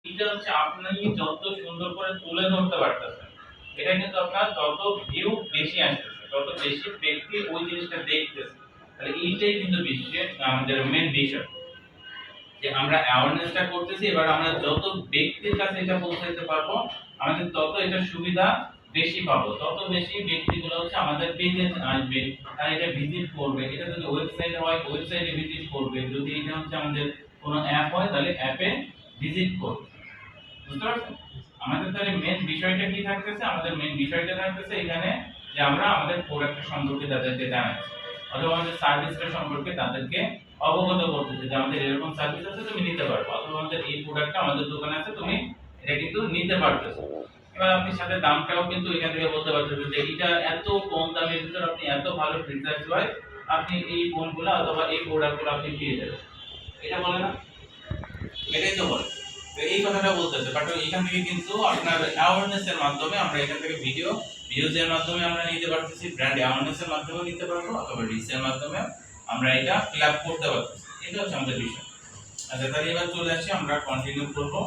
এটা হচ্ছে আপনি যত সুন্দর করে তুলে ধরতে পারতেছেন, এটা কিন্তু আপনার তত ভিউ বেশি আসতেছে, তত বেশি ব্যক্তি ওই জিনিসটা দেখতেছে। তাহলে এইটাই কিন্তু বিষয়, আমাদের মেন বিষয়, যে আমরা অ্যাওয়ারনেসটা করতেছি। এবার আমরা যত ব্যক্তির কাছে এটা পৌঁছাতে পারবো, আমাদের তত এটা সুবিধা বেশি পাবো, তত বেশি ব্যক্তিগুলো হচ্ছে আমাদের পেজে আসবে, তারা এটা ভিজিট করবে। এটা যদি ওয়েবসাইট হয় ওয়েবসাইটে ভিজিট করবে, যদি এটা হচ্ছে আমাদের কোনো অ্যাপ হয় তাহলে অ্যাপে ভিজিট করবে। বুঝতে পারছেন? আমাদের তাহলে মেন বিষয়টা কি থাকতেছে? আমাদের মেন বিষয়টা থাকতেছে এখানে যে আমরা আমাদের প্রোডাক্ট সম্পর্কে তাদেরকে জানাচ্ছি, অথবা আমাদের সার্ভিসটা সম্পর্কে তাদেরকে অবগত করতেছি যে আমাদের এরকম সার্ভিস আছে, তুমি নিতে পারো, অথবা আমাদের এই প্রোডাক্টটা আমাদের দোকানে আছে, তুমি এটা কিন্তু নিতে পারতেছো। এবার আপনি সাথে দামটাও কিন্তু এখান থেকে বলতে পারতেছেন যে এটা এত কম দামের ভিতর আপনি এত ভালো ফিচার্স হয়, আপনি এই ফোনগুলো অথবা এই প্রোডাক্টগুলো আপনি পেয়ে যাবেন। এটা বলে না? এটাই তো বলে। তো এই কথাটা বলতেছে, বাট এখান থেকে কিন্তু আপনার অ্যাওয়ারনেস এর মাধ্যমে আমরা এখান থেকে ভিউজ এর মাধ্যমে আমরা নিতে পারতেছি, ব্র্যান্ড অ্যাওয়ারনেস এর মাধ্যমে নিতে পারবো, অথবা রিচ এর মাধ্যমে আমরা এটা ফিল আপ করতে পারতেছি। এটা হচ্ছে আমাদের বিষয়। আচ্ছা, তাহলে এবার চলে আসি, আমরা কন্টিনিউ করবো।